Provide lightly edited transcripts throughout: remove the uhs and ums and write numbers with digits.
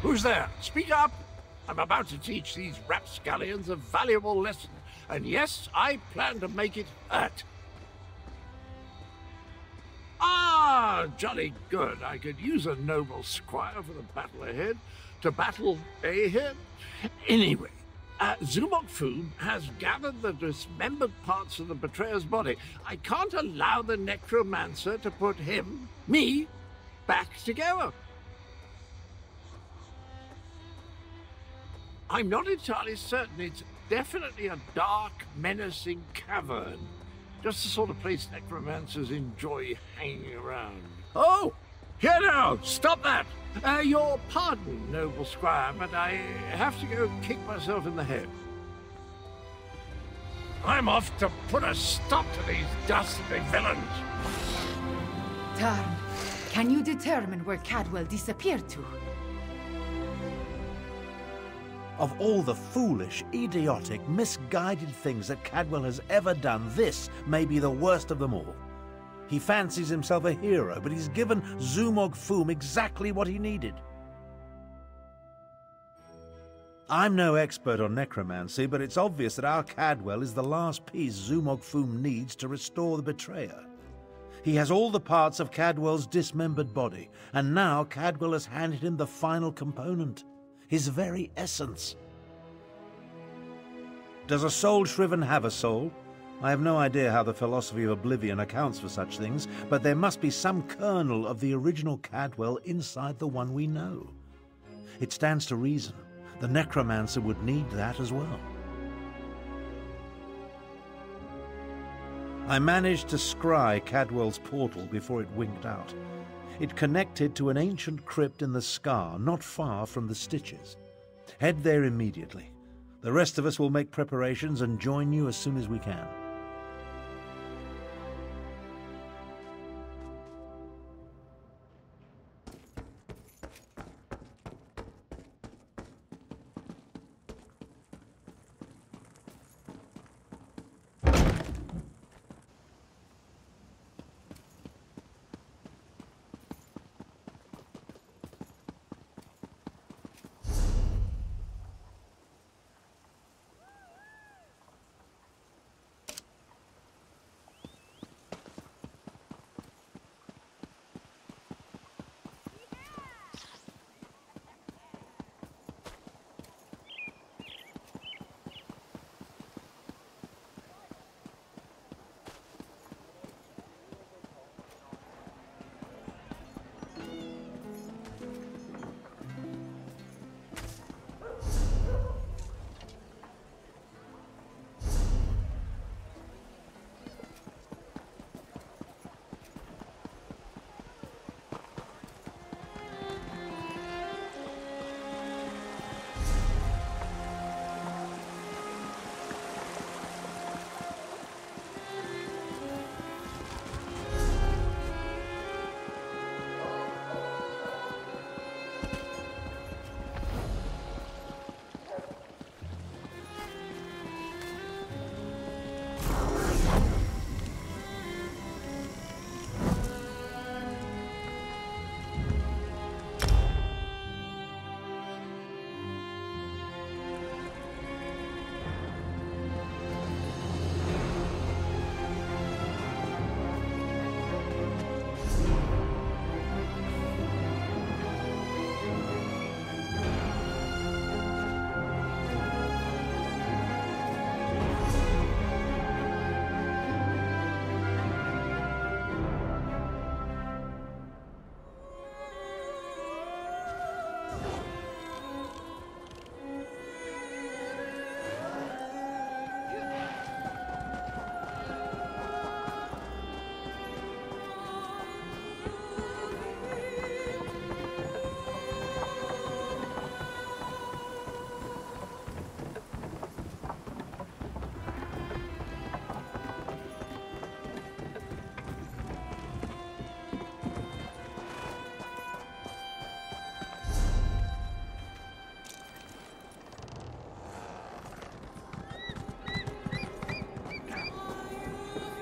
Who's there? Speak up! I'm about to teach these rapscallions a valuable lesson, and yes, I plan to make it hurt. Ah, jolly good. I could use a noble squire for the battle ahead. To battle ahead? Anyway, Zumok Foom has gathered the dismembered parts of the betrayer's body. I can't allow the necromancer to put me, back together. I'm not entirely certain. It's definitely a dark, menacing cavern. Just the sort of place necromancers enjoy hanging around. Oh! Here now! Stop that! Your pardon, noble squire, but I have to go kick myself in the head. I'm off to put a stop to these dastardly villains! Tarn, can you determine where Cadwell disappeared to? Of all the foolish, idiotic, misguided things that Cadwell has ever done, this may be the worst of them all. He fancies himself a hero, but he's given Zumog Foom exactly what he needed. I'm no expert on necromancy, but it's obvious that our Cadwell is the last piece Zumog Foom needs to restore the Betrayer. He has all the parts of Cadwell's dismembered body, and now Cadwell has handed him the final component. His very essence. Does a soul shriven have a soul? I have no idea how the philosophy of oblivion accounts for such things, but there must be some kernel of the original Cadwell inside the one we know. It stands to reason. The necromancer would need that as well. I managed to scry Cadwell's portal before it winked out. It connected to an ancient crypt in the scar, not far from the Stitches. Head there immediately. The rest of us will make preparations and join you as soon as we can.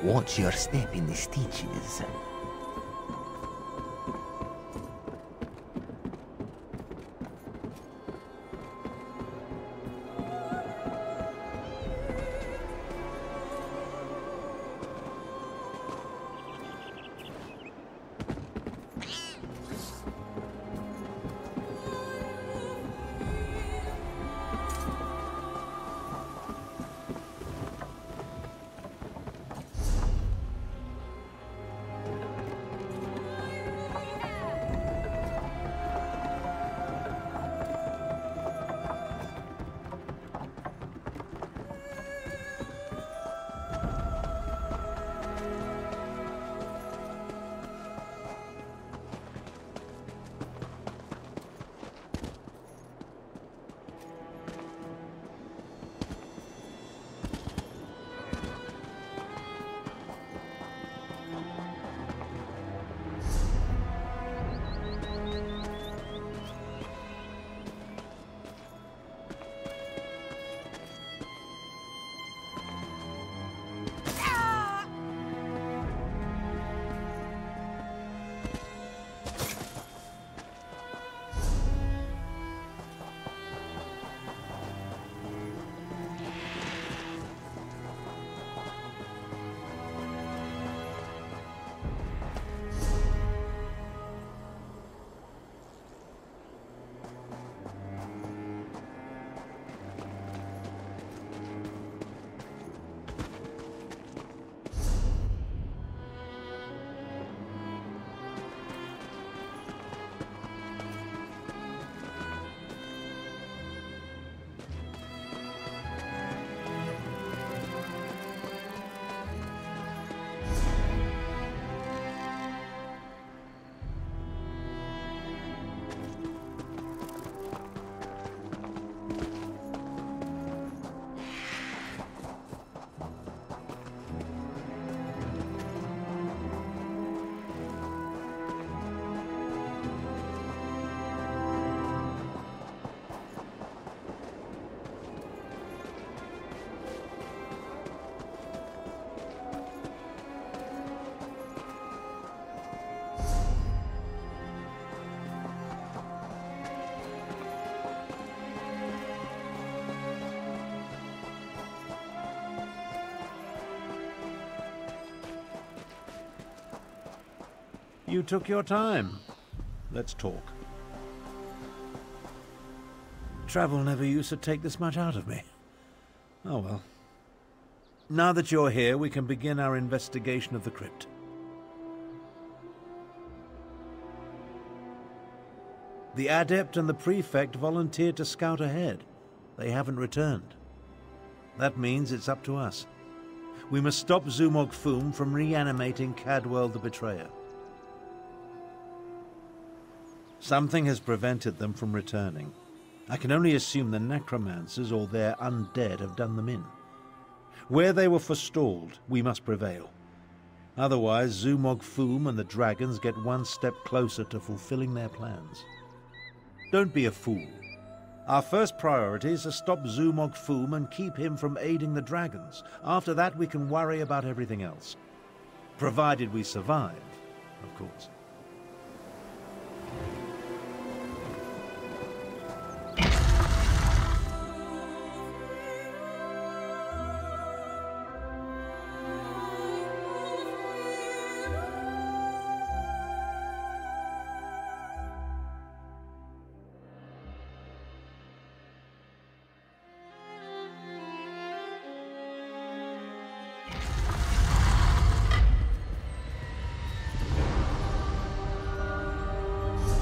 Watch your step in the stitches. You took your time. Let's talk. Travel never used to take this much out of me. Oh well. Now that you're here, we can begin our investigation of the crypt. The adept and the prefect volunteered to scout ahead. They haven't returned. That means it's up to us. We must stop Zumog Foom from reanimating Cadwell the Betrayer. Something has prevented them from returning. I can only assume the necromancers or their undead have done them in. Where they were forestalled, we must prevail. Otherwise, Zumog Foom and the dragons get one step closer to fulfilling their plans. Don't be a fool. Our first priority is to stop Zumog Foom and keep him from aiding the dragons. After that, we can worry about everything else. Provided we survive, of course.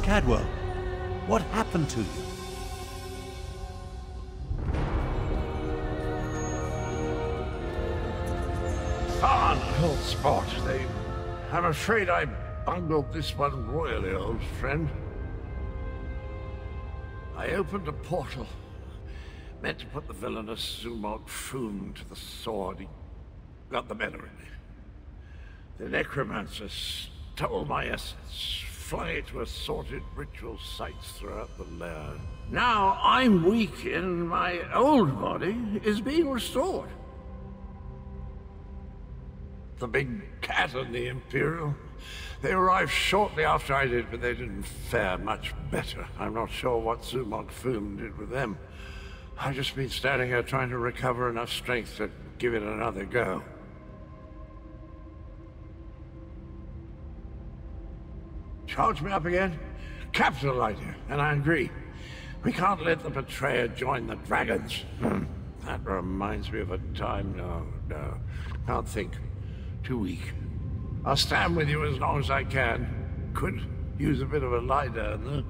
Cadwell, what happened to you? Far old spot. I'm afraid I bungled this one royally, old friend. I opened a portal, meant to put the villainous Zumog Foom to the sword. He got the better of me. The necromancer stole my essence, flung it to assorted ritual sites throughout the lair. Now I'm weak and my old body is being restored. The big cat and the Imperial, they arrived shortly after I did, but they didn't fare much better. I'm not sure what Zumog Foom did with them. I've just been standing here trying to recover enough strength to give it another go. Charge me up again? Capital idea, and I agree. We can't let the Betrayer join the dragons. That reminds me of a time. No. Can't think. Too weak. I'll stand with you as long as I can. Could use a bit of a lie down, though.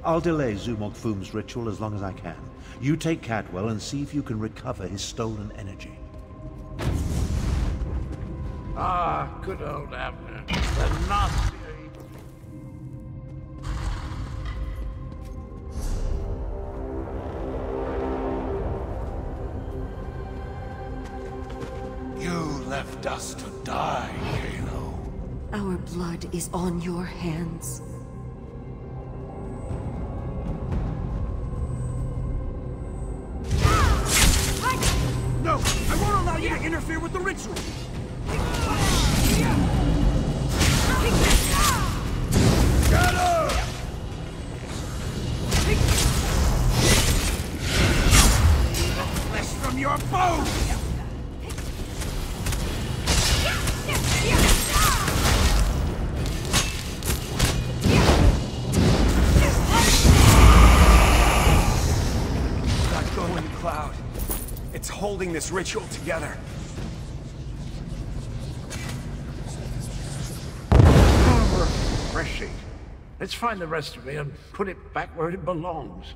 I'll delay Zumog Foom's ritual as long as I can. You take Cadwell and see if you can recover his stolen energy. Ah, good old Abner. The nasty. You left us to die, Halo. Our blood is on your hands. No! I won't allow you to interfere with the ritual! Get her! Flesh from your bones! That glowing cloud. It's holding this ritual together. Refreshing. Let's find the rest of me and put it back where it belongs.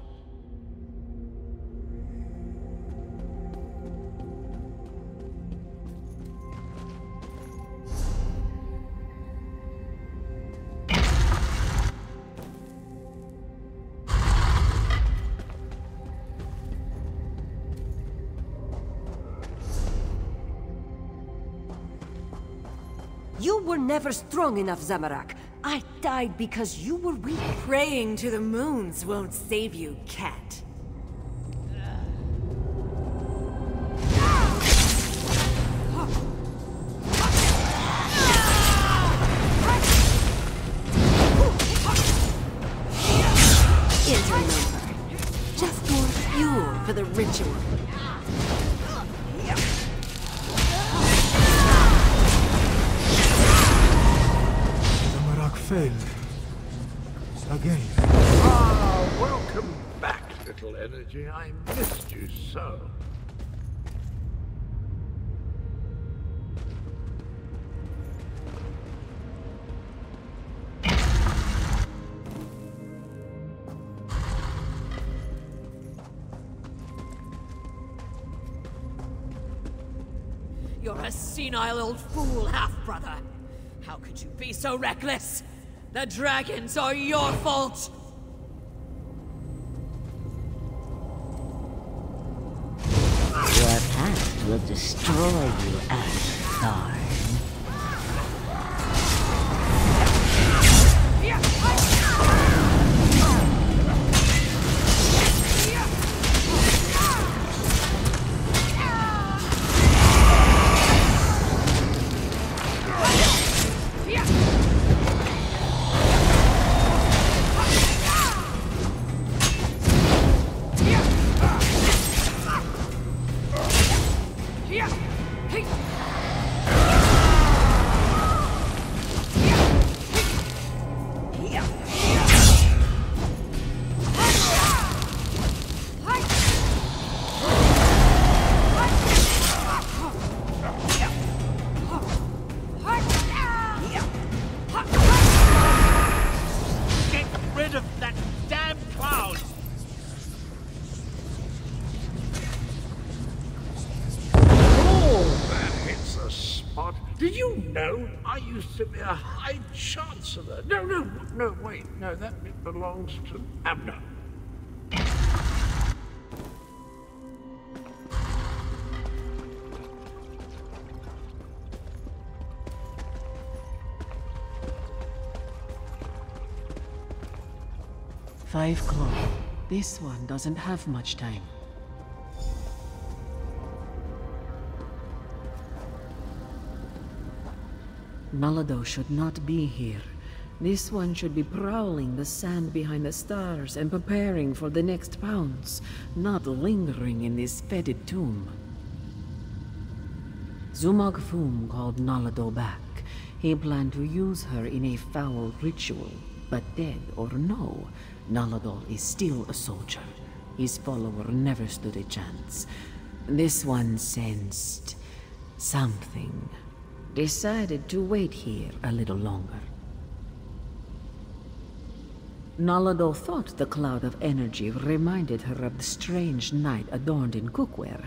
You were never strong enough, Zamorak. I died because you were weak. Praying to the moons won't save you, cat. Interloper. Just more fuel for the ritual. failed. Again. Ah, welcome back, little energy. I missed you so. You're a senile old fool, half-brother. How could you be so reckless? The dragons are your fault! Your path will destroy you, Elsweyr. Did you know I used to be a High Chancellor? No, wait. No, that bit belongs to Abner. Five o'clock. This one doesn't have much time. Nalado should not be here. This one should be prowling the sand behind the stars and preparing for the next pounce, not lingering in this fetid tomb. Zumog Foom called Nalado back. He planned to use her in a foul ritual, but dead or no, Nalado is still a soldier. His follower never stood a chance. This one sensed something. Decided to wait here a little longer. Nalado thought the cloud of energy reminded her of the strange knight adorned in cookware.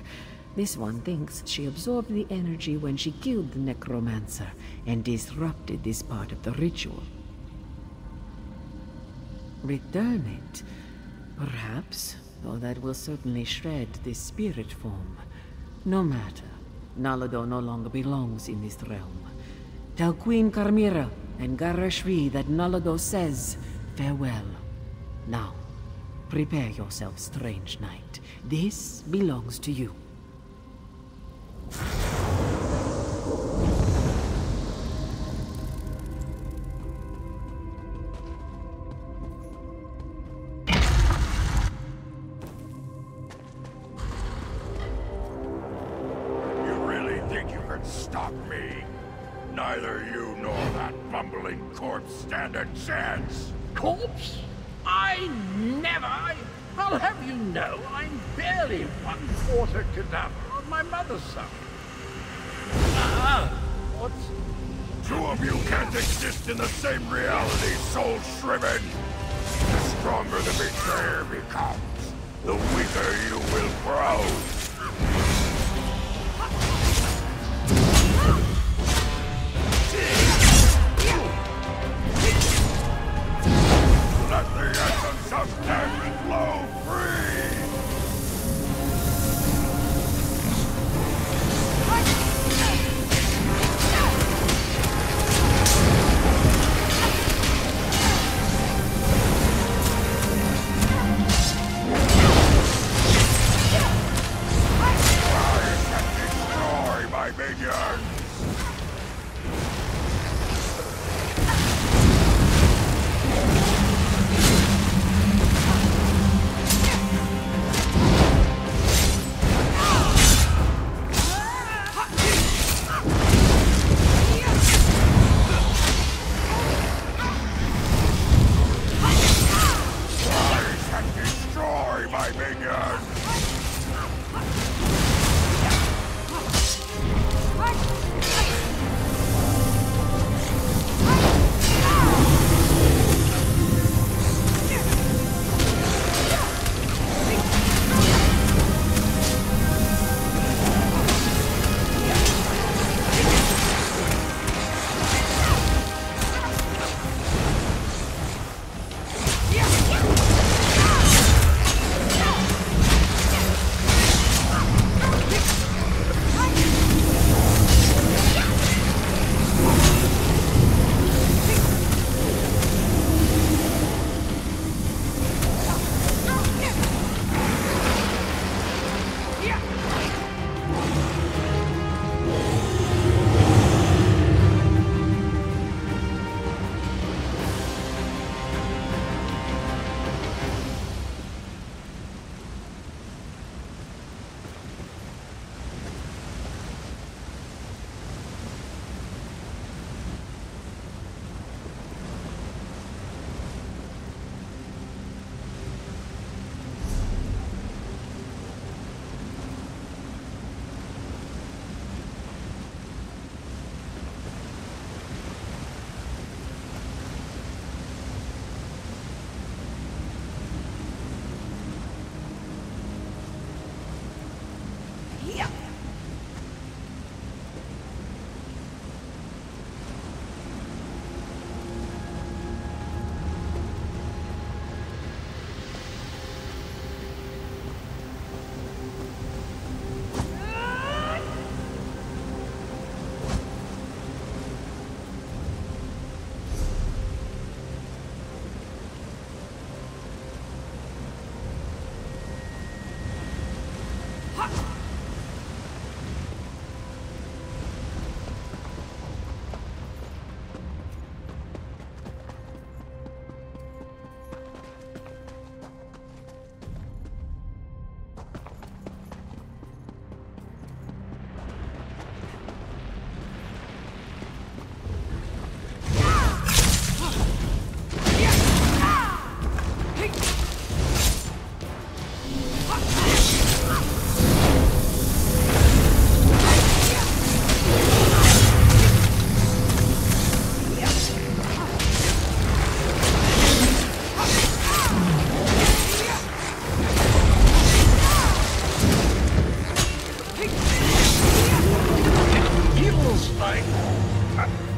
This one thinks she absorbed the energy when she killed the necromancer and disrupted this part of the ritual. Return it, perhaps, though that will certainly shred this spirit form. No matter. Nalado no longer belongs in this realm. Tell Queen Carmira and Garashri that Nalado says farewell. Now, prepare yourself, strange knight. This belongs to you. Stop me. Neither you nor that bumbling corpse stand a chance. Corpse? I'll have you know, I'm barely 1/4 cadaver on my mother's side. What's... Two of you can't exist in the same reality, soul shriven. The stronger the betrayer becomes, the weaker you will grow. Let the essence of death flow free!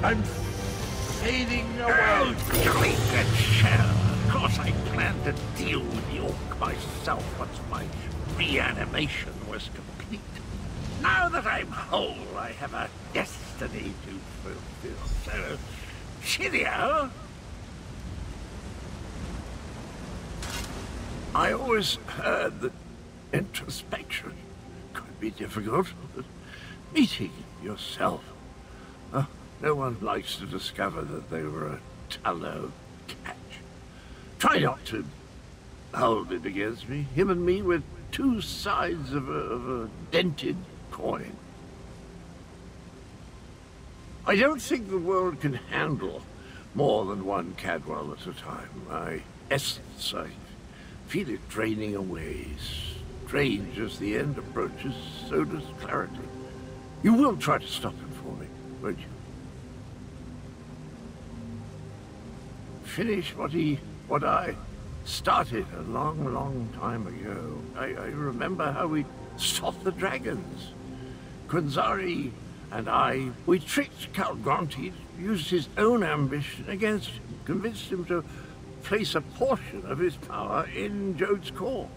I'm fading away. Oh, jolly good shell. Of course I planned to deal with the orc myself once my reanimation was complete. Now that I'm whole, I have a destiny to fulfill. So, cheerio. I always heard that introspection could be difficult, but meeting yourself. No one likes to discover that they were a tallow catch. Try not to hold it against me. Him and me were two sides of a dented coin. I don't think the world can handle more than one Cadwell at a time. My essence, I feel it draining away. Strange as the end approaches, so does clarity. You will try to stop him for me, won't you? Finish what I started a long, long time ago. I remember how we stopped the dragons. Kunzari and I, we tricked Count Grantid, used his own ambition against him, convinced him to place a portion of his power in Jode's core.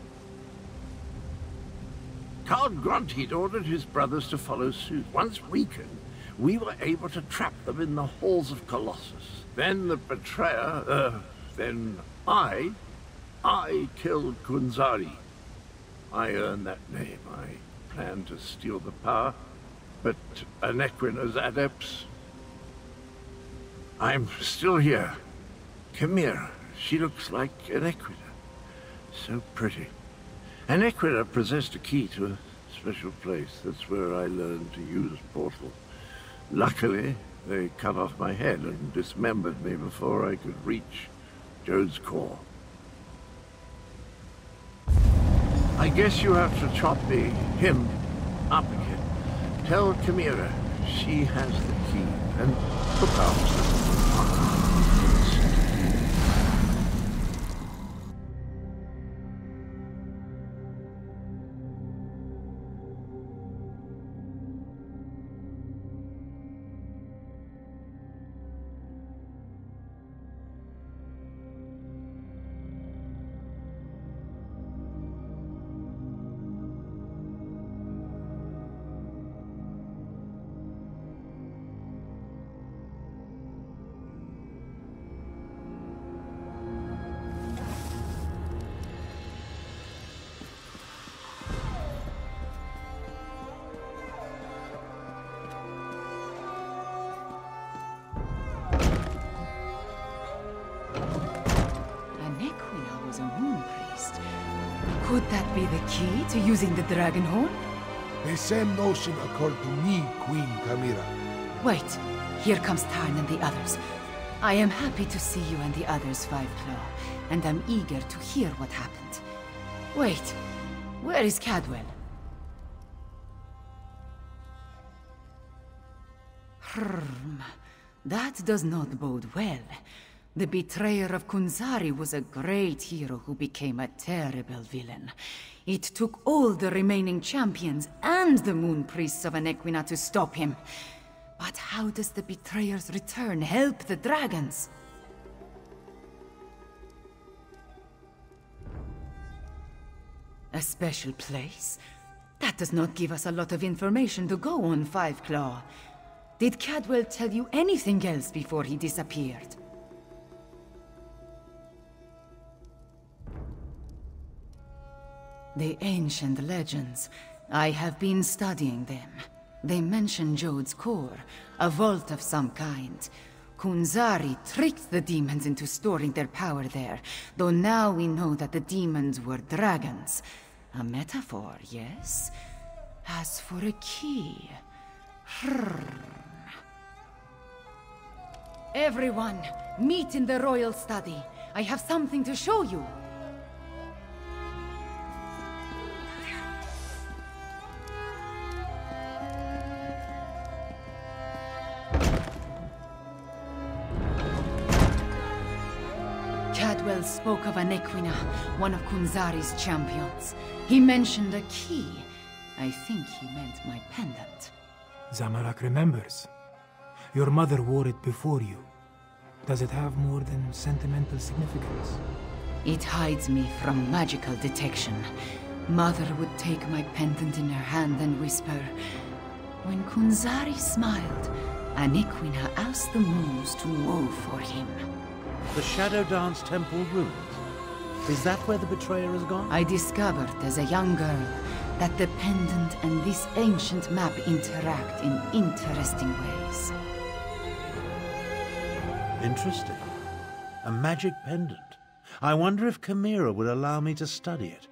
Count Grantid ordered his brothers to follow suit. Once weakened, we were able to trap them in the halls of Colossus. Then the betrayer, then I killed Kunzari. I earned that name. I planned to steal the power, but Anequina's adepts... I'm still here. Chimera, she looks like Anequina. So pretty. Anequina possessed a key to a special place. That's where I learned to use portal. Luckily, they cut off my head and dismembered me before I could reach Jode's core. I guess you have to chop him up again. Tell Chimera she has the key and look after her. Could that be the key to using the dragon horn? The same notion occurred to me, Queen Chimera. Wait, here comes Tarn and the others. I am happy to see you and the others, Fiveclaw, and I'm eager to hear what happened. Wait, where is Cadwell? That does not bode well. The Betrayer of Kunzari was a great hero who became a terrible villain. It took all the remaining champions and the Moon Priests of Anequina to stop him. But how does the Betrayer's return help the dragons? A special place? That does not give us a lot of information to go on, Five Claw. Did Cadwell tell you anything else before he disappeared? The ancient legends. I have been studying them. They mention Jode's core, a vault of some kind. Kunzari tricked the demons into storing their power there, though now we know that the demons were dragons. A metaphor, yes? As for a key... Everyone, meet in the royal study. I have something to show you. Cadwell spoke of Anequina, one of Kunzari's champions. He mentioned a key. I think he meant my pendant. Zamorak remembers. Your mother wore it before you. Does it have more than sentimental significance? It hides me from magical detection. Mother would take my pendant in her hand and whisper, "When Kunzari smiled, Anequina asked the moons to move for him." The Shadow Dance Temple ruins. Is that where the Betrayer has gone? I discovered as a young girl that the pendant and this ancient map interact in interesting ways. Interesting. A magic pendant. I wonder if Chimera would allow me to study it.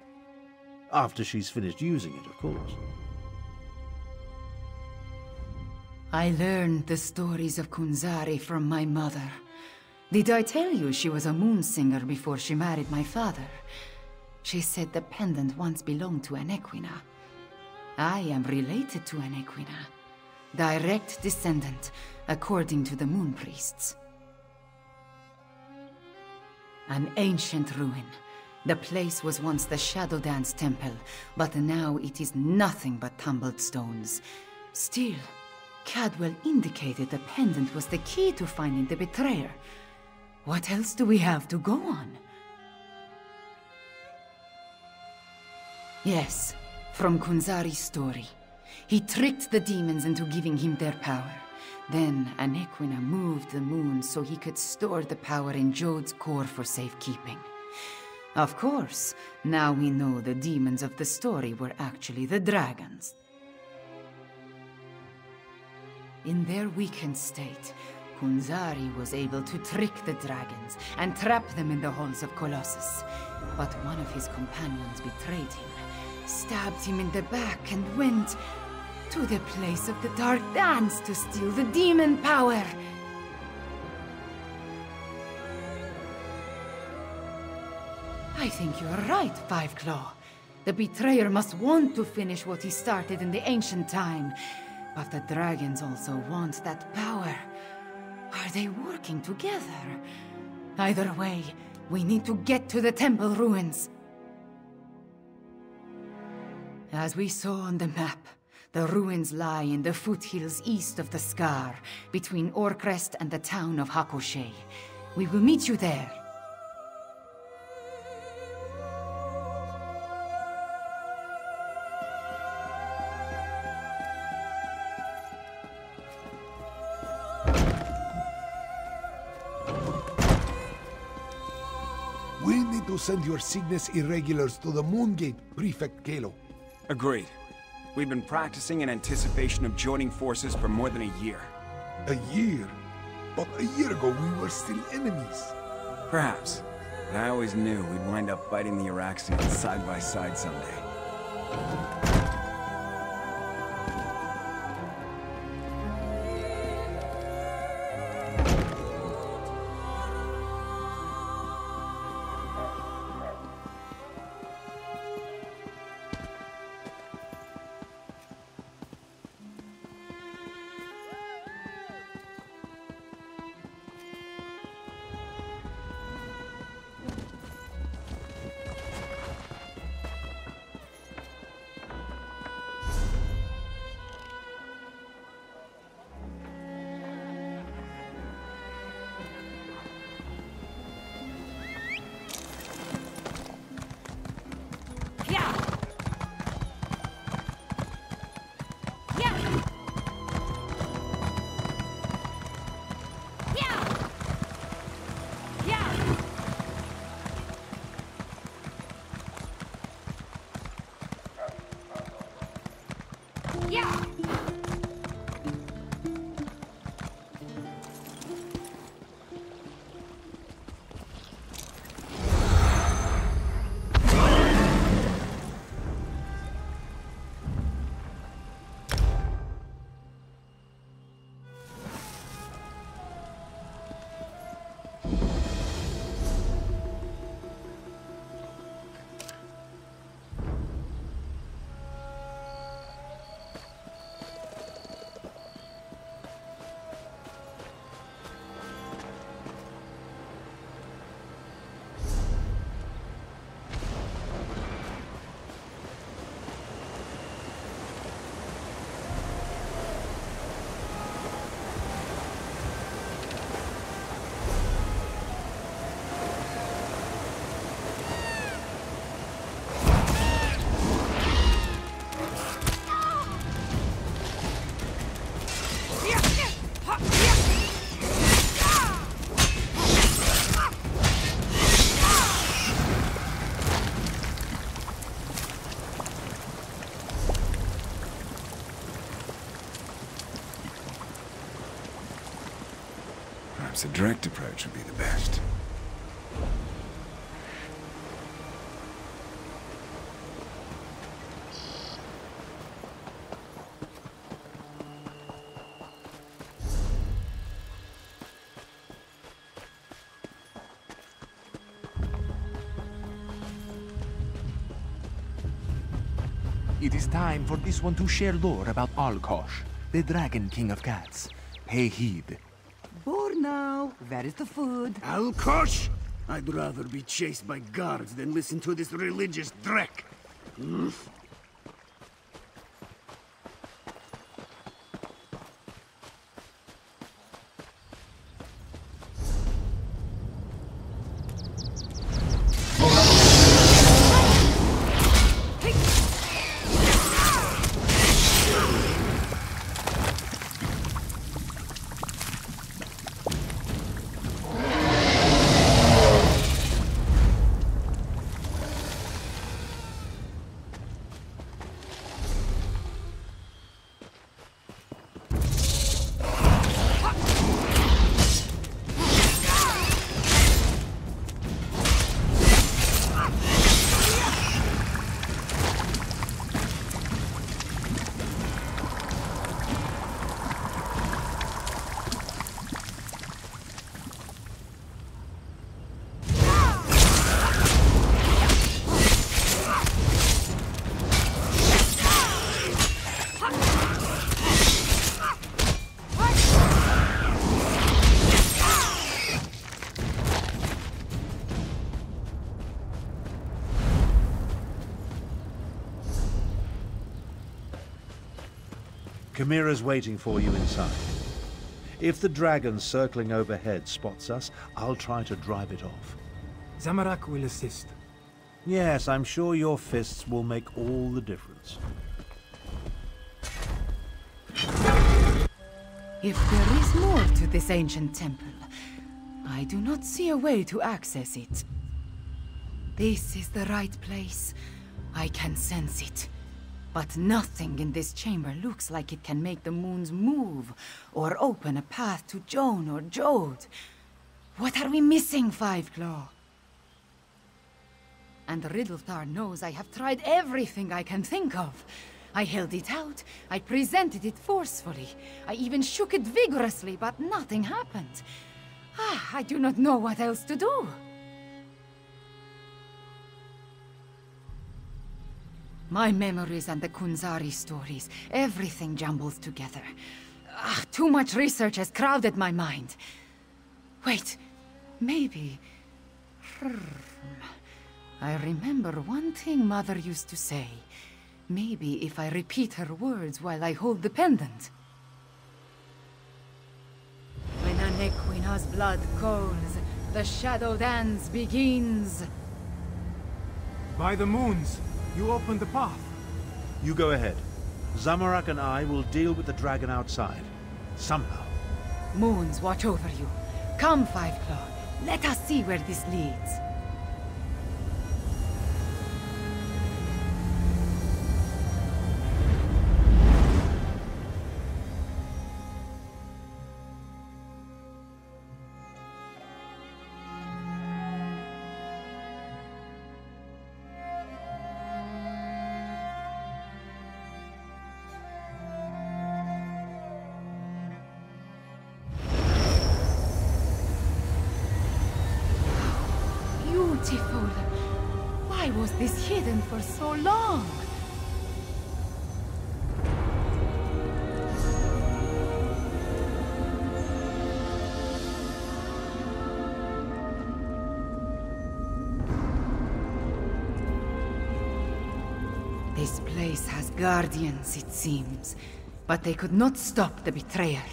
After she's finished using it, of course. I learned the stories of Kunzari from my mother. Did I tell you she was a moon singer before she married my father? She said the pendant once belonged to Anequina. I am related to Anequina. Direct descendant, according to the moon priests. An ancient ruin. The place was once the Shadow Dance Temple, but now it is nothing but tumbled stones. Still, Cadwell indicated the pendant was the key to finding the Betrayer. What else do we have to go on? Yes, from Kunzari's story. He tricked the demons into giving him their power. Then Anequina moved the moon so he could store the power in Jode's core for safekeeping. Of course, now we know the demons of the story were actually the dragons. In their weakened state, Kunzari was able to trick the dragons and trap them in the halls of Colossus. But one of his companions betrayed him, stabbed him in the back, and went to the place of the Dark Dance to steal the demon power. I think you're right, Five Claw. The Betrayer must want to finish what he started in the ancient time. But the dragons also want that power. Are they working together? Either way, we need to get to the temple ruins. As we saw on the map, the ruins lie in the foothills east of the Scar, between Orcrest and the town of Hakoshe. We will meet you there. We need to send your Cygnus Irregulars to the Moongate, Prefect Kalo. Agreed. We've been practicing in anticipation of joining forces for more than a year. A year? But a year ago we were still enemies. Perhaps. But I always knew we'd wind up fighting the Araxians side by side someday. Perhaps a direct approach would be the best. It is time for this one to share lore about Alkosh, the Dragon King of Cats. Pay heed. Bored now. Where is the food? Alkosh? I'd rather be chased by guards than listen to this religious dreck. Chimera's waiting for you inside. If the dragon circling overhead spots us, I'll try to drive it off. Zamorak will assist. Yes, I'm sure your fists will make all the difference. If there is more to this ancient temple, I do not see a way to access it. This is the right place. I can sense it. But nothing in this chamber looks like it can make the moons move, or open a path to Joan or Jode. What are we missing, Fiveclaw? And Riddlethar knows I have tried everything I can think of. I held it out, I presented it forcefully, I even shook it vigorously, but nothing happened. I do not know what else to do. My memories and the Kunzari stories, everything jumbles together. Too much research has crowded my mind. Wait, maybe... I remember one thing Mother used to say. Maybe if I repeat her words while I hold the pendant. When an Equina's blood calls, the shadow dance begins. By the moons, you opened the path. You go ahead. Zamorak and I will deal with the dragon outside. Somehow. Moons watch over you. Come, Fiveclaw. Let us see where this leads. beautiful. Why was this hidden for so long? This place has guardians, it seems, but they could not stop the betrayer.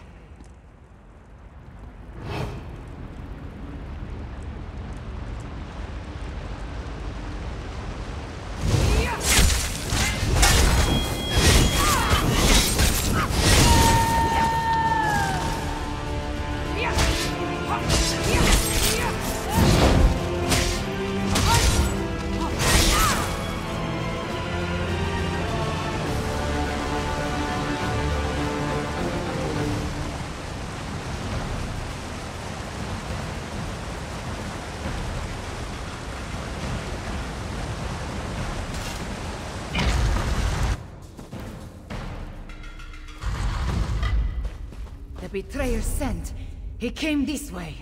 The betrayer sent. He came this way.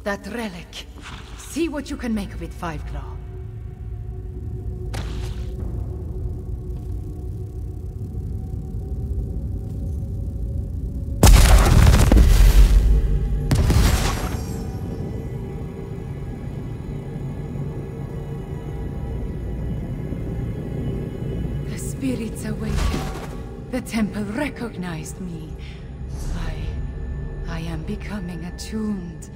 That relic. See what you can make of it, Five Claw. The spirits awakened. The temple recognized me. I am becoming attuned.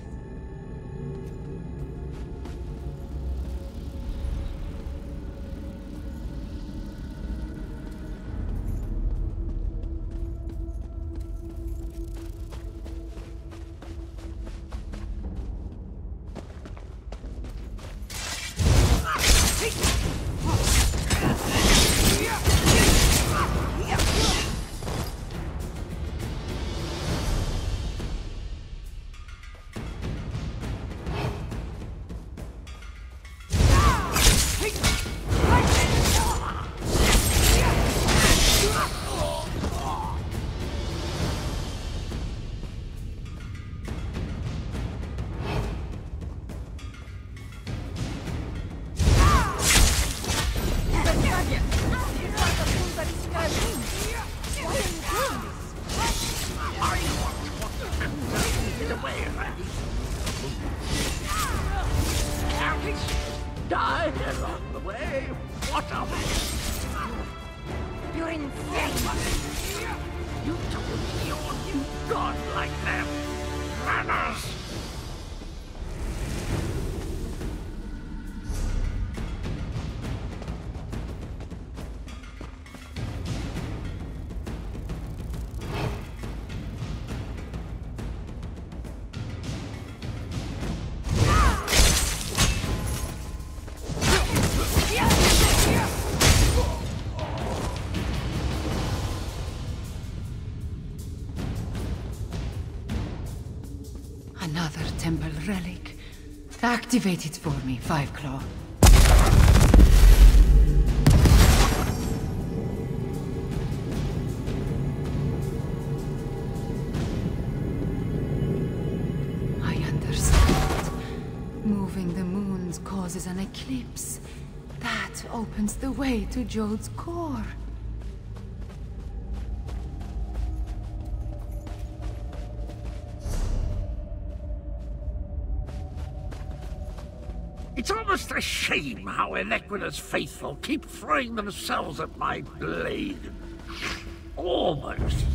Died along the way. What of it? You're insane. You told your new god like them. Manners. Another temple relic. Activate it for me, Five Claw. I understand. Moving the moons causes an eclipse. That opens the way to Jode's core. It's almost a shame how Enequida's faithful keep throwing themselves at my blade. Almost.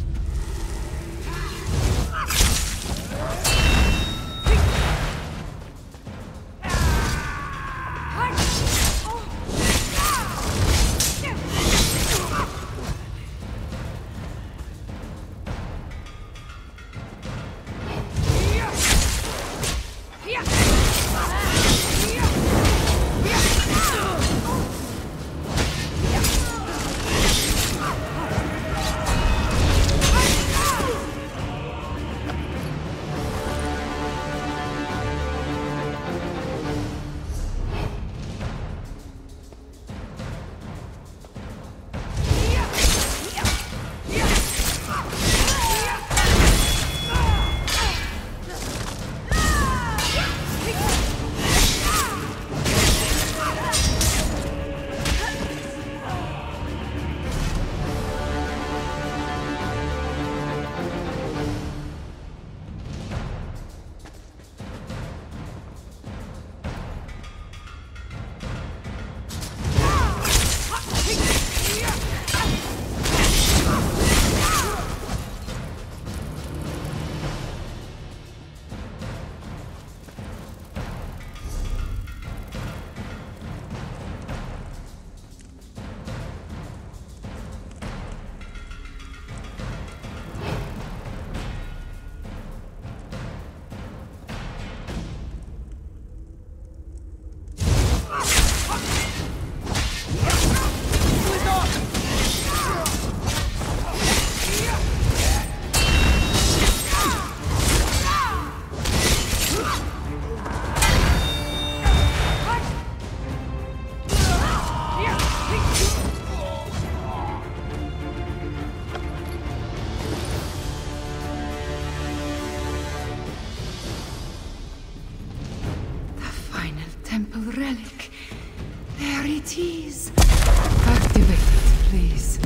it is. Activate it, please.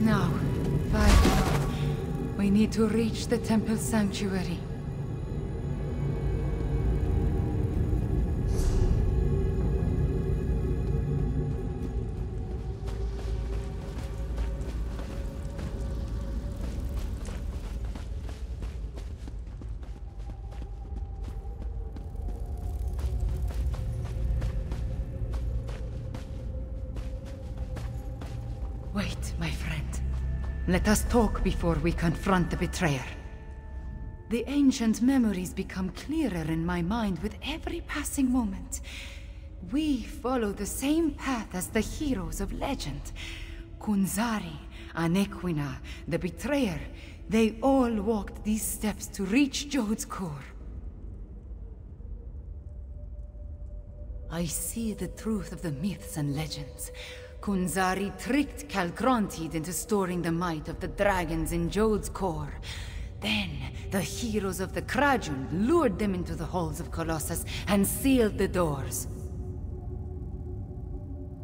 Now, 5 more. We need to reach the temple sanctuary. Wait, my friend. Let us talk before we confront the betrayer. The ancient memories become clearer in my mind with every passing moment. We follow the same path as the heroes of legend. Kunzari, Anequina, the betrayer, they all walked these steps to reach Jode's core. I see the truth of the myths and legends. Kunzari tricked Calgrantid into storing the might of the dragons in Jode's core. Then, the heroes of the Krajun lured them into the halls of Colossus and sealed the doors.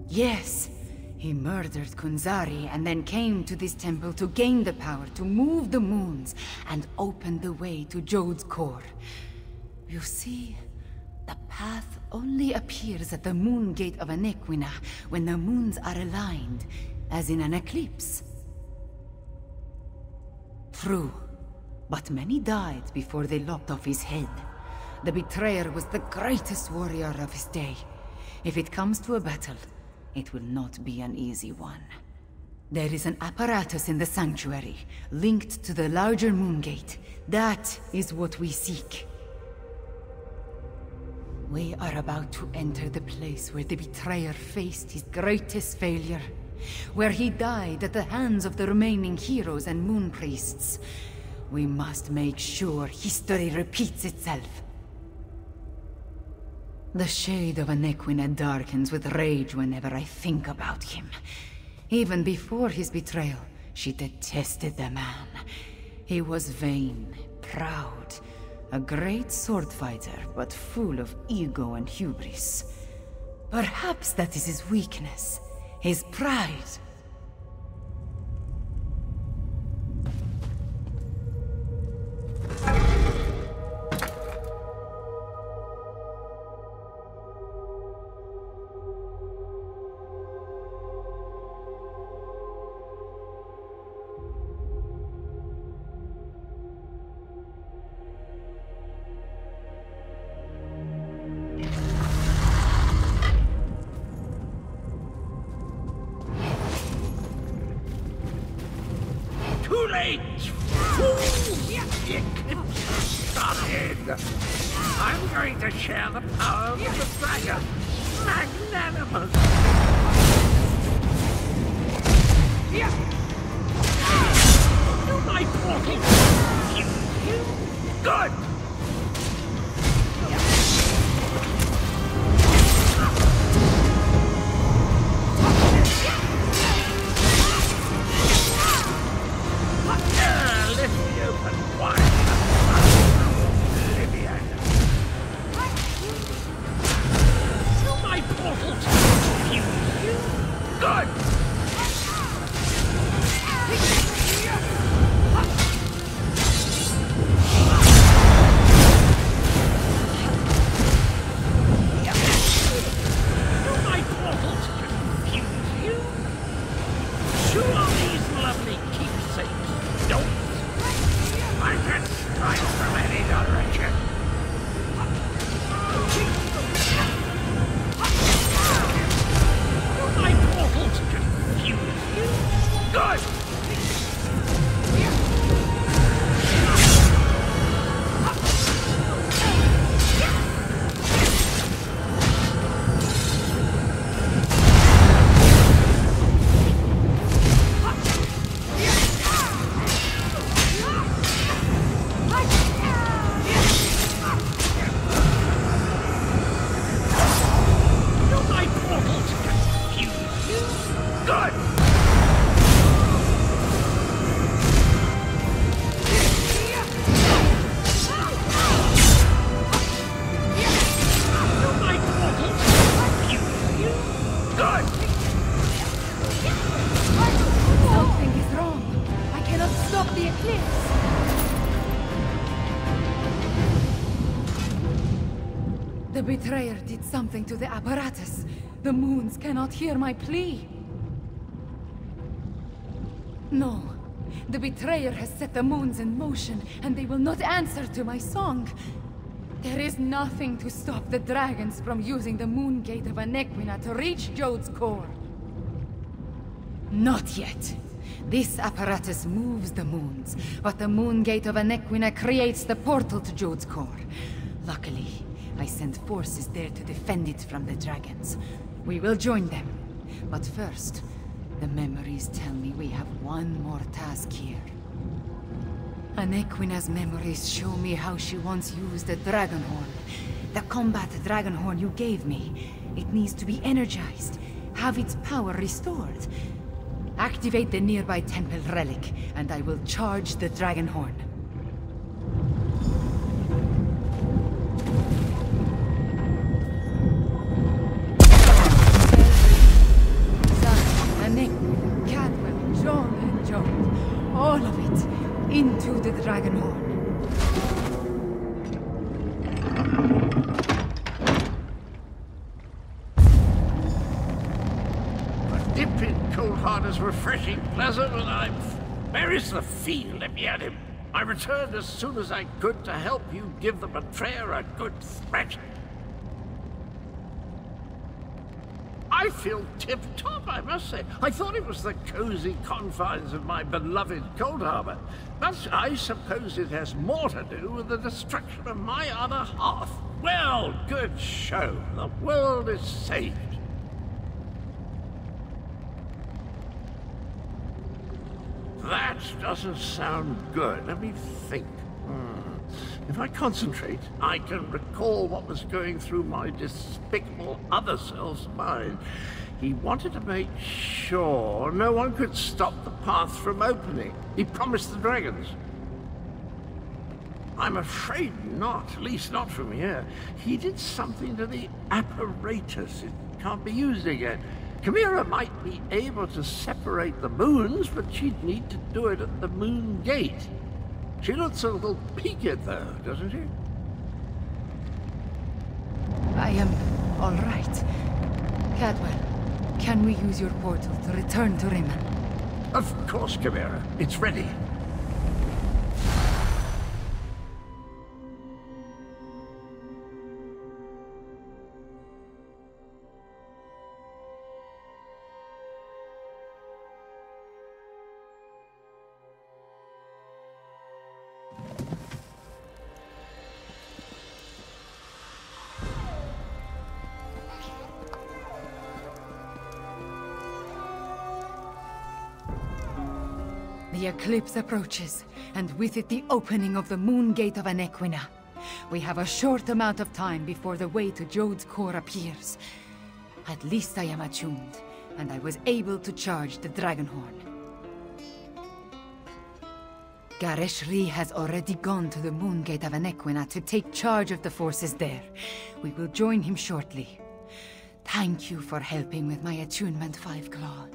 Yes, he murdered Kunzari and then came to this temple to gain the power to move the moons and open the way to Jode's core. You see, the path only appears at the moon gate of Anequina when the moons are aligned, as in an eclipse. True, but many died before they lopped off his head. The betrayer was the greatest warrior of his day. If it comes to a battle, it will not be an easy one. There is an apparatus in the sanctuary, linked to the larger moon gate. That is what we seek. We are about to enter the place where the betrayer faced his greatest failure, where he died at the hands of the remaining heroes and moon priests. We must make sure history repeats itself. The shade of Anequina darkens with rage whenever I think about him. Even before his betrayal, she detested the man. He was vain, proud, a great sword fighter, but full of ego and hubris. Perhaps that is his weakness, his pride. Too late! Started! I'm going to share the power of the dragon! Magnanimous! To my portal! Good! The Betrayer did something to the apparatus. The moons cannot hear my plea. No. The Betrayer has set the moons in motion, and they will not answer to my song. There is nothing to stop the dragons from using the moon gate of Anequina to reach Jode's core. Not yet. This apparatus moves the moons, but the moon gate of Anequina creates the portal to Jode's core. Luckily, I sent forces there to defend it from the dragons. We will join them. But first, the memories tell me we have one more task here. Anequina's memories show me how she once used the dragon horn. The combat dragon horn you gave me. It needs to be energized, have its power restored. Activate the nearby temple relic, and I will charge the dragon horn. Cadwell, John, and Jode. All of it into the dragon horn. A dip in cold heart is refreshing, pleasant, and where is the fiend? Let me at him. I returned as soon as I could to help you give the Betrayer a good thrashing. I feel tip-top, I must say. I thought it was the cozy confines of my beloved Cold Harbor, but I suppose it has more to do with the destruction of my other half. Well, good show. The world is saved. That doesn't sound good. Let me think. If I concentrate, I can recall what was going through my despicable other self's mind. He wanted to make sure no one could stop the path from opening. He promised the dragons. I'm afraid not, at least not from here. He did something to the apparatus. It can't be used again. Chimera might be able to separate the moons, but she'd need to do it at the moon gate. She looks a little peaked, though, doesn't she? I am all right. Cadwell, can we use your portal to return to Rimmon? Of course, Chimera. It's ready. The eclipse approaches, and with it the opening of the moon gate of Anequina. We have a short amount of time before the way to Jode's core appears. At least I am attuned, and I was able to charge the dragon horn. Gareshri has already gone to the moon gate of Anequina to take charge of the forces there. We will join him shortly. Thank you for helping with my attunement, Five Claw.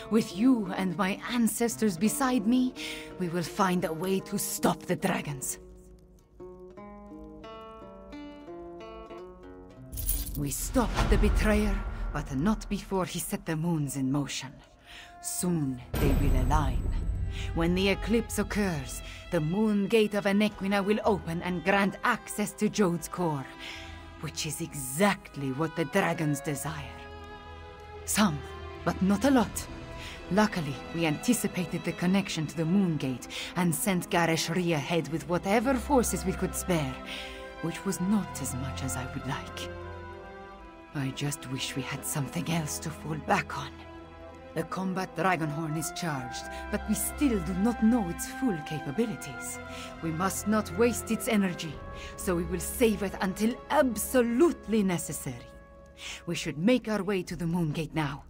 With you and my ancestors beside me, we will find a way to stop the dragons. We stopped the Betrayer, but not before he set the moons in motion. Soon they will align. When the eclipse occurs, the moon gate of Anequina will open and grant access to Jode's core, which is exactly what the dragons desire. Some, but not a lot. Luckily, we anticipated the connection to the moon gate and sent Gareshri ahead with whatever forces we could spare, which was not as much as I would like. I just wish we had something else to fall back on. The combat dragonhorn is charged, but we still do not know its full capabilities. We must not waste its energy, so we will save it until absolutely necessary. We should make our way to the moon gate now,